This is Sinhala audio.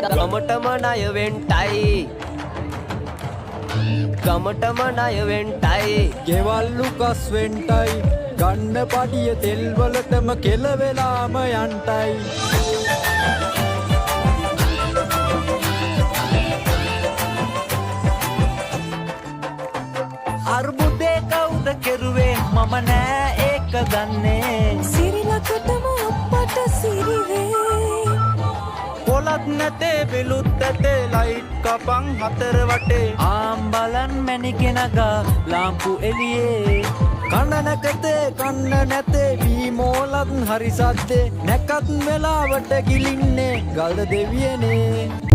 ගමටම ණය වෙන්ටයි ගමටම ණය වෙන්ටයි ගෙවල්ලු කස් වෙන්ටයි ගන්න පඩිය තෙල් වලටම කෙල වෙලාම යන්ටයි අර්බුදේ කවුද කෙරුවේ මම නෑ ඒක දන්නේ සිරිලකටම අපට සිරිවේ කොලත් නැතේ බිලුත් ඇතේ ලයිට් කපන් හතර වටේ ආම් බලන් මැණිකෙනගා ලාම්පු එළියේ කන්න නැකතේ කන්න නැතේ වීමෝලත් හරි සද්දේ නැකත් වෙලාවට ගිලින්නේ ගල්ද දෙවියනේ